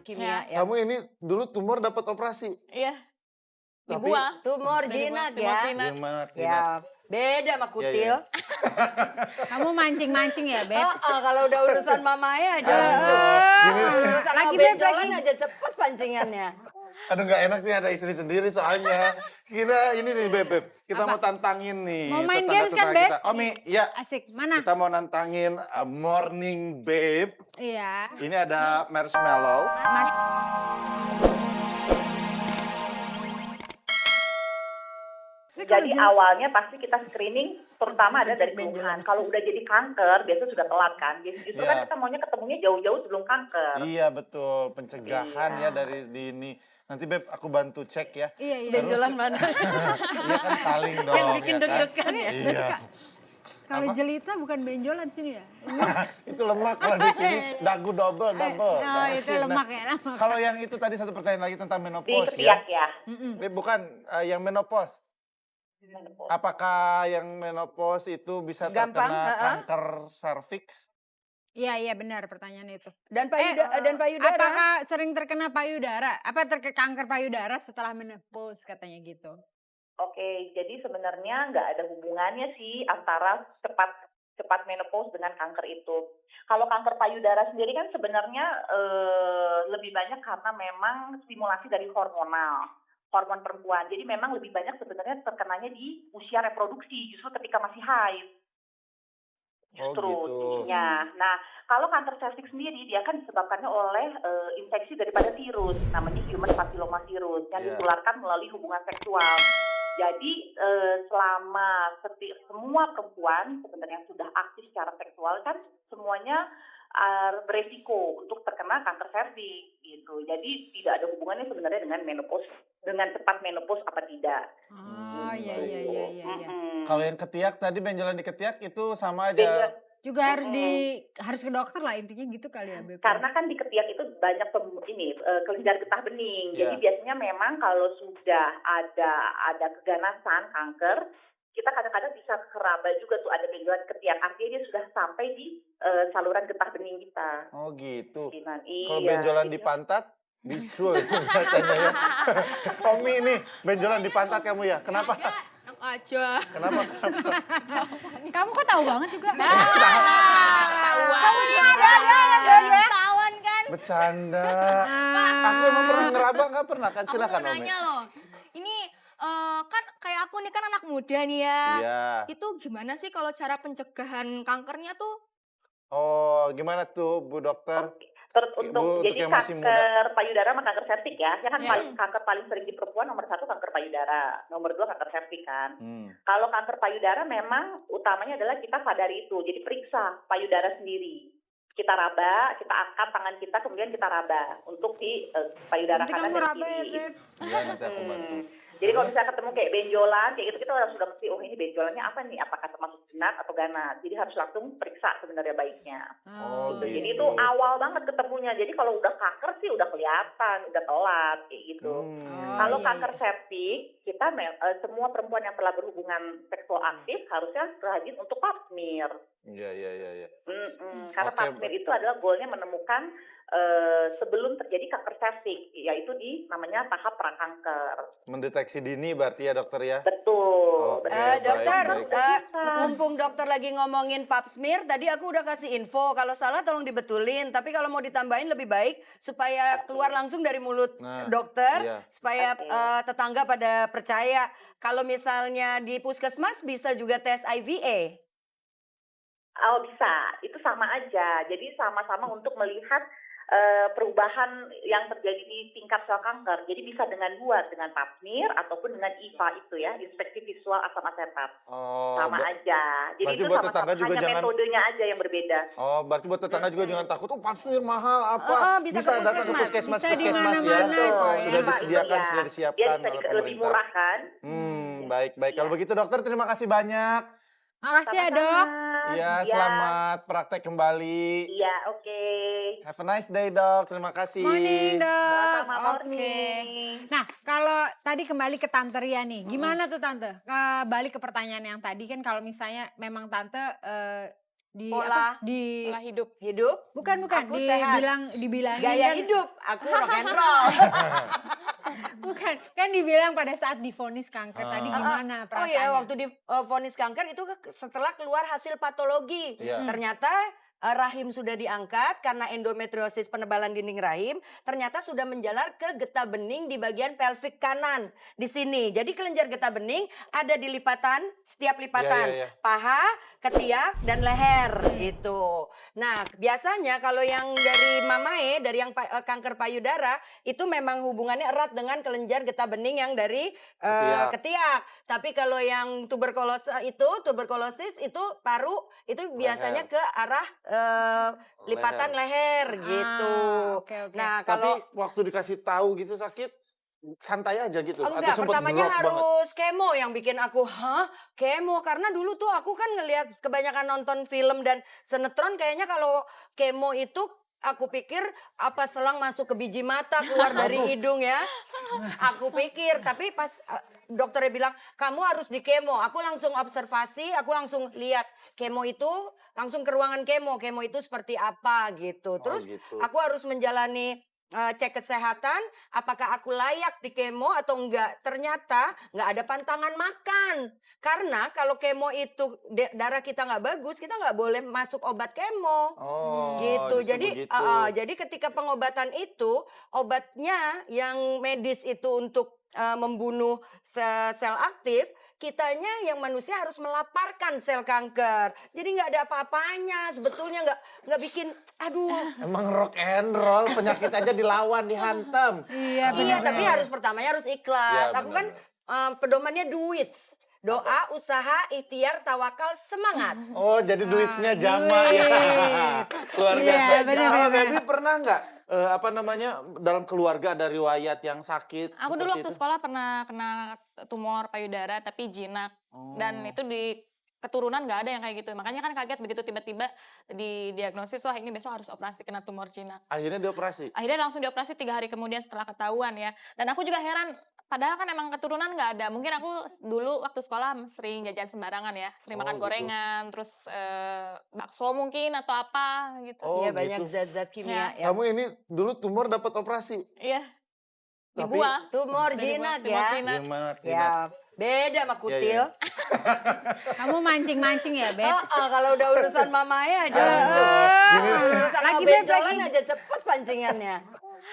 kimia ya. Kamu ini dulu tumor dapat operasi. Iya. Di Tapi gua. Tumor Dari jinak tumor ya. jinak. gimana? Ya, beda sama kutil. Kamu mancing-mancing ya, Beb? Kalau udah urusan mamanya aja Aduh. langsung. Gini, Urusan Lagi, lagi Beb, benjolan lagi. aja cepet pancingannya. aduh nggak enak sih ada istri sendiri soalnya. Kita ini nih Beb. Kita Apa? mau tantangin nih. Mau main tetangga-tetangga games kan, Beb? kita. Omi, ya. Asik, mana? Kita mau nantangin Morning Babe. Iya. Ini ada marshmallow. Jadi awalnya pasti kita screening, terutama ada dari Pencet benjolan. keluhan. Kalau udah jadi kanker, biasanya sudah telat kan. Justru Iya. kan kita maunya ketemunya jauh-jauh sebelum kanker. Iya betul, pencegahan ya dari di ini. Nanti Beb aku bantu cek ya. Iya, iya. Benjolan mana? Iya kan saling dong. Yang bikin ya kan? deg-degan ya. Iya. Kalau jelita bukan benjolan sini ya? Itu lemak kalau di sini dagu double. Oh, itu Nah, lemak ya. Lemak. Kalau yang itu tadi satu pertanyaan lagi tentang Di menopause ketiak ya. ya. Bukan yang menopause. Apakah yang menopause itu bisa Gampang, terkena heeh. kanker serviks? Iya, iya benar pertanyaan itu. Dan payudara. Apakah sering terkena payudara? Apa kanker payudara setelah menopause katanya gitu? Oke, jadi sebenarnya nggak ada hubungannya sih antara cepat menopause dengan kanker itu. Kalau kanker payudara sendiri kan sebenarnya lebih banyak karena memang stimulasi dari hormon perempuan. Jadi memang lebih banyak sebenarnya terkenanya di usia reproduksi, justru ketika masih haid. Justru gitu. tingginya. Nah, kalau kanker serviks sendiri dia kan disebabkannya oleh infeksi daripada virus, namanya human papilloma virus yang Iya. ditularkan melalui hubungan seksual. Jadi selama semua perempuan sebenarnya sudah aktif secara seksual kan semuanya beresiko untuk terkena kanker serviks gitu. Jadi tidak ada hubungannya sebenarnya dengan menopause, dengan cepat menopause apa tidak. Oh, iya, iya, iya, iya. Mm-mm. Kalau yang ketiak tadi benjolan di ketiak itu sama aja. Beda. Juga harus ke dokter lah intinya gitu kali ya, Beb. Karena kan di ketiak itu banyak kelenjar getah bening. Jadi Iya. biasanya memang kalau sudah ada keganasan kanker, kita kadang-kadang bisa keraba juga tuh ada benjolan ketiak. Artinya dia sudah sampai di saluran getah bening kita. Oh gitu. Gimana? Kalau Iya, benjolan di jadi- pantat, bisul itu bacanya ya. Omi nih, benjolan di pantat kamu ya? Kenapa? Aja. Kenapa? Kamu kok tahu banget juga? Ketahuan. Kamu gimana ya? Ketahuan kan? Bercanda. Aku emang pernah ngeraba nggak pernah kan? Silakan Aku mau Omi. nanya loh. Ini kan kayak aku nih kan anak muda nih ya. Iya. Itu gimana sih kalau cara pencegahan kankernya tuh? Oh, gimana tuh Bu Dokter? Bu, untuk Jadi yang masih kanker payudara sama kanker serviks ya. Ya kan Iya. kanker paling sering di perempuan nomor 1 kanker payudara, nomor 2 kanker serviks kan. Hmm. Kalau kanker payudara memang utamanya adalah kita sadari itu. Jadi periksa payudara sendiri. Kita raba, kita angkat tangan kita, kemudian kita raba untuk di payudara Nanti kanan kamu dan raba ya, kiri. Beb. Iya, nanti aku bantu. Jadi kalau misalnya ketemu kayak benjolan, kayak gitu kita sudah mesti, oh ini benjolannya apa nih? Apakah termasuk jinak atau ganas? Jadi harus langsung periksa sebenarnya baiknya. Oh, Jadi gitu. itu awal banget ketemunya. Jadi kalau udah kanker sih udah kelihatan, udah telat kayak gitu. Kalau iya, kanker septik, kita semua perempuan yang telah berhubungan seksual aktif harusnya rajin untuk pap smear. Iya, iya, iya, iya. Karena Oke, pap smear itu adalah goalnya menemukan sebelum terjadi kanker septik, yaitu di namanya tahap prakanker. Mendeteksi dini berarti ya dokter ya? Betul. Oke, betul. Dokter, baik. mumpung dokter lagi ngomongin pap smear, tadi aku udah kasih info. Kalau salah tolong dibetulin. Tapi kalau mau ditambahin lebih baik supaya keluar langsung dari mulut Nah, dokter, iya. supaya Oke. tetangga pada percaya. Kalau misalnya di puskesmas bisa juga tes IVA. Oh bisa, itu sama aja. Jadi sama-sama untuk melihat perubahan yang terjadi di tingkat sel kanker. Jadi bisa dengan dengan pap smear ataupun dengan IVA itu ya, inspeksi visual asam asetat. Oh, Sama aja. Jadi berarti itu buat sama-sama, tetangga juga hanya jangan- metodenya aja yang berbeda. Oh, berarti buat tetangga juga jangan takut, oh pap smear mahal apa? Bisa ke datang ke puskesmas. puskesmas, Bisa di puskesmas ya. mana-mana kok ya. Sudah Pak, disediakan, itu ya. sudah Dia disiapkan bisa oleh lebih pemerintah. murah kan? Baik, baik. Kalau Iya. begitu dokter, terima kasih banyak. Makasih ya, Dok. Iya, selamat praktek kembali. Iya, oke. Have a nice day, dok. Terima kasih. Morning, Dok. Sama-sama, Oke. morning. Nah, kalau tadi kembali ke Tante Ria nih, gimana tuh Tante? Balik ke pertanyaan yang tadi kan kalau misalnya memang Tante di Pola di Pola hidup. hidup, bukan aku sehat. dibilangin Gaya kan, hidup, aku rock and roll. bukan kan dibilang pada saat divonis kanker tadi gimana Oh ya, perasaannya? waktu di vonis kanker itu setelah keluar hasil patologi. Iya. Ternyata rahim sudah diangkat karena endometriosis penebalan dinding rahim. Ternyata sudah menjalar ke getah bening di bagian pelvik kanan di sini. Jadi kelenjar getah bening ada di lipatan, setiap lipatan. Iya. Paha, ketiak, dan leher gitu. Nah biasanya kalau yang dari mamae, dari yang kanker payudara itu memang hubungannya erat dengan kelenjar getah bening yang dari ketiak. Tapi kalau yang tuberkulosis itu paru itu biasanya ke arah lipatan leher gitu. oke. Nah Tapi kalau waktu dikasih tahu gitu sakit, santai aja gitu. enggak, sempet pertamanya drop banget? harus kemo yang bikin aku, kemo? Karena dulu tuh aku kan ngelihat kebanyakan nonton film dan sinetron kayaknya kalau kemo itu aku pikir apa selang masuk ke biji mata keluar dari hidung ya. Aku pikir, tapi pas dokternya bilang kamu harus di kemo. Aku langsung observasi, aku langsung lihat kemo itu langsung ke ruangan kemo. Kemo itu seperti apa gitu. Terus gitu. aku harus menjalani cek kesehatan, apakah aku layak di kemo atau enggak. Ternyata enggak ada pantangan makan. Karena kalau kemo itu darah kita enggak bagus, kita enggak boleh masuk obat kemo. Oh, Gitu. justru Jadi begitu. jadi ketika pengobatan itu, obatnya yang medis itu untuk membunuh sel aktif, kitanya yang manusia harus melaparkan sel kanker. Jadi nggak ada apa-apanya, sebetulnya nggak bikin, aduh. Emang rock and roll, penyakit aja dilawan, dihantam. Iya Iya, tapi pertamanya harus ikhlas. Iya, Aku kan pedomannya duit. Doa, usaha, ikhtiar, tawakal, semangat. Oh, jadi duitnya jama ya. Luar Iya, biasa. benar, Kalau benar. Baby pernah nggak dalam keluarga ada riwayat yang sakit? Aku dulu seperti waktu itu? sekolah pernah kena tumor payudara tapi jinak. Dan Oh. itu di keturunan nggak ada yang kayak gitu. Makanya kan kaget begitu tiba-tiba didiagnosis, wah ini besok harus operasi kena tumor jinak. Akhirnya dioperasi. Akhirnya langsung dioperasi 3 hari kemudian setelah ketahuan ya. Dan aku juga heran, padahal kan emang keturunan nggak ada. Mungkin aku dulu waktu sekolah sering jajan sembarangan ya. Sering makan gitu. gorengan, terus bakso mungkin atau apa gitu. Oh, Iya, banyak gitu. zat-zat kimia ya. Kamu ini dulu tumor dapat operasi. Iya, di Tapi- gua. Tumor jinak Tumor ya. jinak. Gimana? Ya, beda sama kutil. Iya. Kamu mancing-mancing ya, Beb? Kalau udah urusan mamanya aja Ah, langsung. gini. Urusan Lagi, lagi Beb, benjolan lagi. aja cepet pancingannya.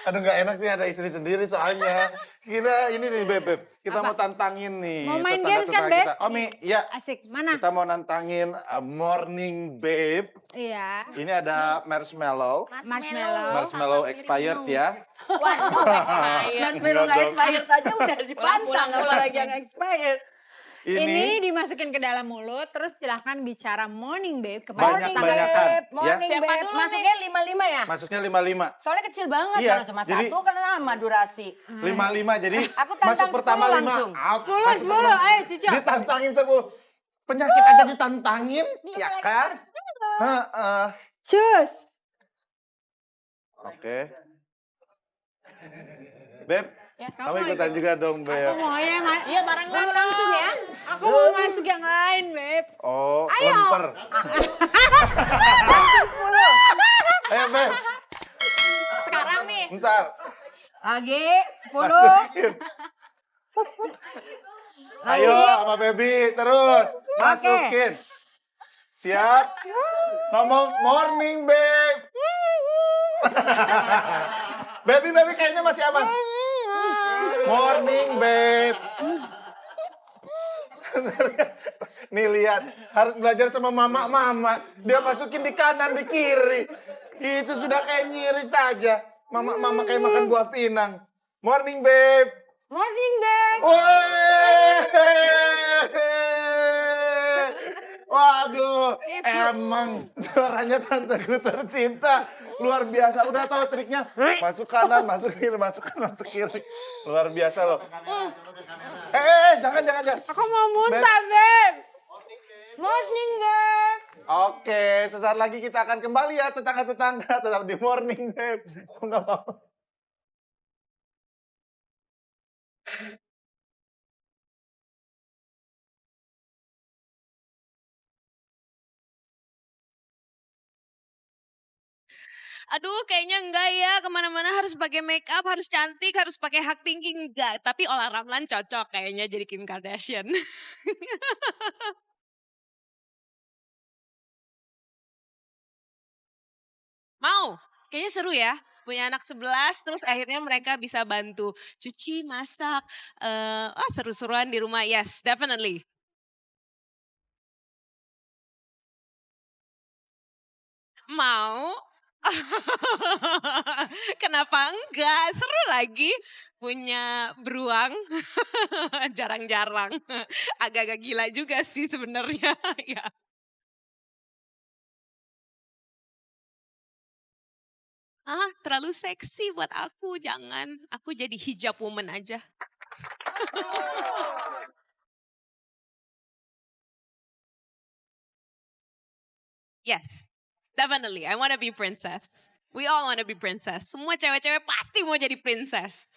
Aduh, nggak enak nih ada istri sendiri soalnya. Kita ini nih, Beb. Kita Apa? mau tantangin nih. Mau main tetangga-tetangga games kan, Beb? kita. Omi, ya. Asik. Mana? Kita mau nantangin Morning Babe. Iya. Ini ada marshmallow. Marshmallow. Marshmallow expired ya. Waduh, expired. Marshmallow nggak expired aja udah dipantang, Pulang. apalagi yang expired. Ini dimasukin ke dalam mulut, terus silahkan bicara morning babe kepada Banyak-banyakan, ya. Morning Siapa babe. dulu Masuknya 55 ya? Masuknya 55. Soalnya kecil banget, Iya, kalau cuma jadi- satu kan lama durasi. 55. Jadi Aku tantang masuk pertama 10 5. langsung. 10, ayo Cico. Ditantangin 10. Penyakit aja ditantangin, ya kan? Heeh. Cus. Oke. Beb, Yes. kamu ikutan juga dong, Aku Beb. mau ya, Iya, bareng Langsung ya? aku mau masuk yang lain, Beb. Oh, lemper. Ayo, Beb. Sekarang nih. Bentar. Lagi 10. Masukin. Ayo sama Baby, terus. Masukin. Siap. Ngomong morning, Babe. Baby kayaknya masih aman. Morning, Babe. Nih lihat, harus belajar sama mama-mama. Dia masukin di kanan, di kiri. Itu sudah kayak nyiri saja. Mama kayak makan buah pinang. Morning, Babe. Morning babe. Woi. Waduh, emang suaranya tanteku tercinta. Luar biasa. Udah tahu triknya? Masuk kanan, masuk kiri, masuk kanan, masuk kiri. Luar biasa loh. Jangan. Aku mau muntah, Beb. Morning babe. Oke, sesaat lagi kita akan kembali ya tetangga-tetangga. Tetap di Morning Babe. Aku nggak mau. Aduh kayaknya enggak ya, kemana-mana harus pakai make up, harus cantik, harus pakai hak tinggi, enggak. Tapi Ola Ramlan cocok kayaknya jadi Kim Kardashian. Mau? Kayaknya seru ya. Punya anak 11, terus akhirnya mereka bisa bantu cuci, masak. Seru-seruan di rumah, yes, definitely. Mau? Kenapa enggak? Seru lagi. Punya beruang. Jarang-jarang. Agak-agak gila juga sih sebenarnya. Ya. Terlalu seksi buat aku, jangan. Aku jadi hijab woman aja. Yes, definitely. I wanna be princess. We all wanna be princess. Semua cewek-cewek pasti mau jadi princess.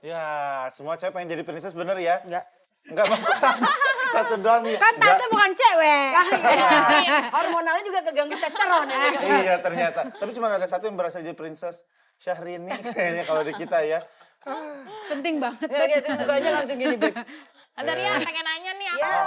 Ya, semua cewek pengen jadi princess bener ya? Enggak. Enggak apa Satu doang nih. Kan tante bukan cewek. Hormonalnya juga keganggu testosteron ya. Iya ternyata. Tapi cuma ada satu yang berhasil jadi princess. Syahrini kayaknya kalau di kita ya. Penting banget. Ya gitu mukanya langsung gini, Beb. Tante Ria pengen nanya nih aku. Ya.